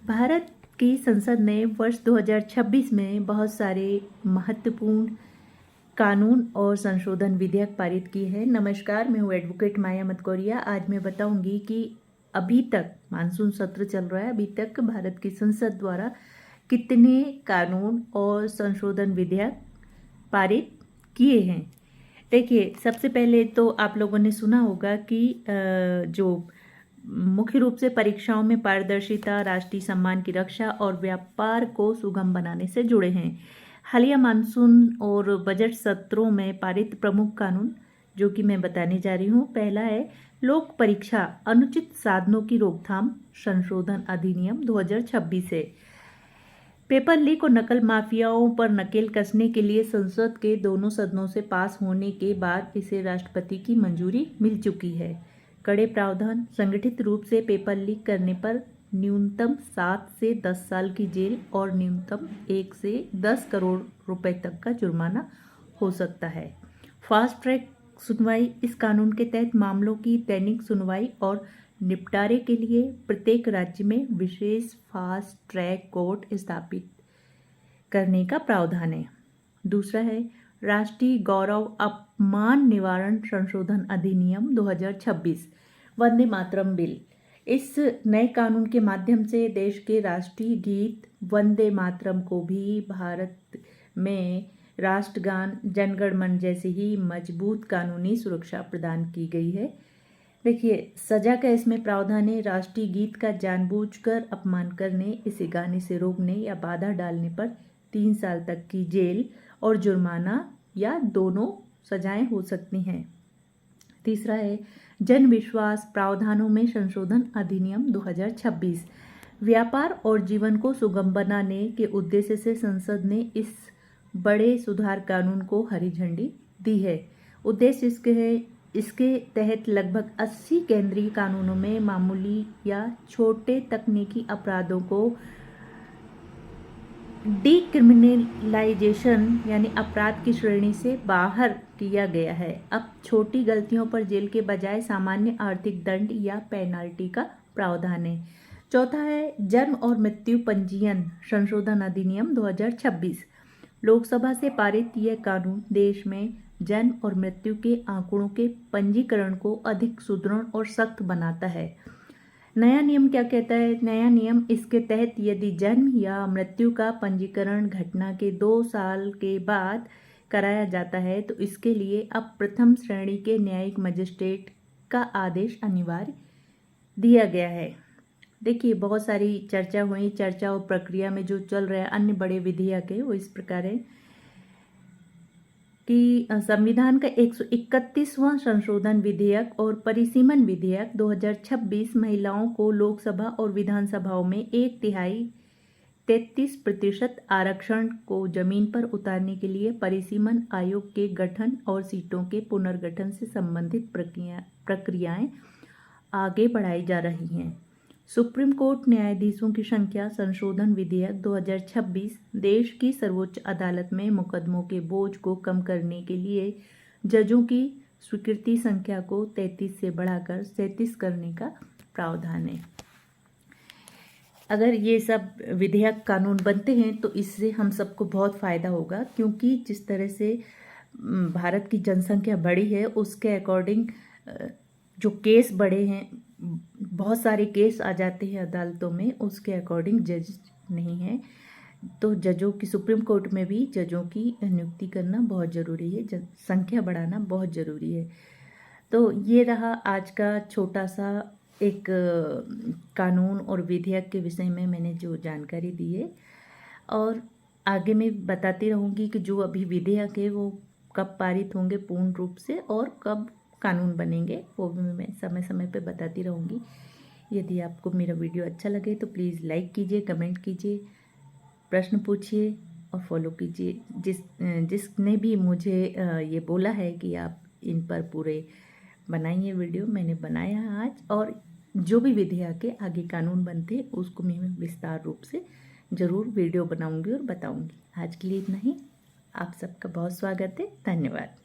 भारत की संसद ने वर्ष 2026 में बहुत सारे महत्वपूर्ण कानून और संशोधन विधेयक पारित किए हैं। नमस्कार, मैं हूँ एडवोकेट माया मतकौरिया। आज मैं बताऊंगी कि अभी तक मानसून सत्र चल रहा है, अभी तक भारत की संसद द्वारा कितने कानून और संशोधन विधेयक पारित किए हैं। देखिए, सबसे पहले तो आप लोगों ने सुना होगा कि जो मुख्य रूप से परीक्षाओं में पारदर्शिता, राष्ट्रीय सम्मान की रक्षा और व्यापार को सुगम बनाने से जुड़े हैं। हालिया मानसून और बजट सत्रों में पारित प्रमुख कानून जो कि मैं बताने जा रही हूँ। पहला है लोक परीक्षा अनुचित साधनों की रोकथाम संशोधन अधिनियम 2026 है। पेपर लीक और नकल माफियाओं पर नकेल कसने के लिए संसद के दोनों सदनों से पास होने के बाद इसे राष्ट्रपति की मंजूरी मिल चुकी है। कड़े प्रावधान, संगठित रूप से पेपर लीक करने पर न्यूनतम 7 से 10 साल की जेल और न्यूनतम 1 से 10 करोड़ रुपए तक का जुर्माना हो सकता है। फास्ट ट्रैक सुनवाई, इस कानून के तहत मामलों की दैनिक सुनवाई और निपटारे के लिए प्रत्येक राज्य में विशेष फास्ट ट्रैक कोर्ट स्थापित करने का प्रावधान है। दूसरा है राष्ट्रीय गौरव अपमान निवारण संशोधन अधिनियम 2026 वंदे मातरम बिल। इस नए कानून के माध्यम से देश के राष्ट्रीय गीत वंदे मातरम को भी भारत में राष्ट्रगान जनगण मन जैसी ही मजबूत कानूनी सुरक्षा प्रदान की गई है। देखिए, सजा का इसमें प्रावधान है। राष्ट्रीय गीत का जानबूझकर अपमान करने, इसे गाने से रोकने या बाधा डालने पर 3 साल तक की जेल और जुर्माना या दोनों सजाएं हो सकती हैं। तीसरा है जन विश्वास प्रावधानों में संशोधन अधिनियम 2026। व्यापार और जीवन को सुगम बनाने के उद्देश्य से संसद ने इस बड़े सुधार कानून को हरी झंडी दी है। उद्देश्य इसके तहत लगभग 80 केंद्रीय कानूनों में मामूली या छोटे तकनीकी अपराधों को डीक्रिमिनलाइजेशन यानी अपराध की श्रेणी से बाहर किया गया है। अब छोटी गलतियों पर जेल के बजाय सामान्य आर्थिक दंड या पेनाल्टी का प्रावधान है। चौथा है जन्म और मृत्यु पंजीयन संशोधन अधिनियम 2026। लोकसभा से पारित यह कानून देश में जन्म और मृत्यु के आंकड़ों के पंजीकरण को अधिक सुदृढ़ और सख्त बनाता है। नया नियम क्या कहता है? नया नियम इसके तहत यदि जन्म या मृत्यु का पंजीकरण घटना के 2 साल के बाद कराया जाता है तो इसके लिए अब प्रथम श्रेणी के न्यायिक मजिस्ट्रेट का आदेश अनिवार्य दिया गया है। देखिए, बहुत सारी चर्चा हुई। चर्चा और प्रक्रिया में जो चल रहा है अन्य बड़े विधेयक है वो इस प्रकार है कि संविधान का 131वां संशोधन विधेयक और परिसीमन विधेयक 2026 महिलाओं को लोकसभा और विधानसभाओं में 1/3 33% आरक्षण को जमीन पर उतारने के लिए परिसीमन आयोग के गठन और सीटों के पुनर्गठन से संबंधित प्रक्रियाएं आगे बढ़ाई जा रही हैं। सुप्रीम कोर्ट न्यायाधीशों की संख्या संशोधन विधेयक 2026 देश की सर्वोच्च अदालत में मुकदमों के बोझ को कम करने के लिए जजों की स्वीकृति संख्या को 33 से बढ़ाकर 37 करने का प्रावधान है। अगर ये सब विधेयक कानून बनते हैं तो इससे हम सबको बहुत फ़ायदा होगा, क्योंकि जिस तरह से भारत की जनसंख्या बढ़ी है उसके अकॉर्डिंग जो केस बढ़े हैं, बहुत सारे केस आ जाते हैं अदालतों में, उसके अकॉर्डिंग जज नहीं है। तो जजों की सुप्रीम कोर्ट में भी जजों की नियुक्ति करना बहुत ज़रूरी है, संख्या बढ़ाना बहुत ज़रूरी है। तो ये रहा आज का छोटा सा एक कानून और विधेयक के विषय में मैंने जो जानकारी दी है, और आगे मैं बताती रहूँगी कि जो अभी विधेयक है वो कब पारित होंगे पूर्ण रूप से और कब कानून बनेंगे, वो भी मैं समय समय पे बताती रहूँगी। यदि आपको मेरा वीडियो अच्छा लगे तो प्लीज़ लाइक कीजिए, कमेंट कीजिए, प्रश्न पूछिए और फॉलो कीजिए। जिसने भी मुझे ये बोला है कि आप इन पर पूरे बनाइए वीडियो, मैंने बनाया आज, और जो भी विधेयक के आगे कानून बनते उसको मैं विस्तार रूप से ज़रूर वीडियो बनाऊँगी और बताऊँगी। आज के लिए इतना ही। आप सबका बहुत स्वागत है। धन्यवाद।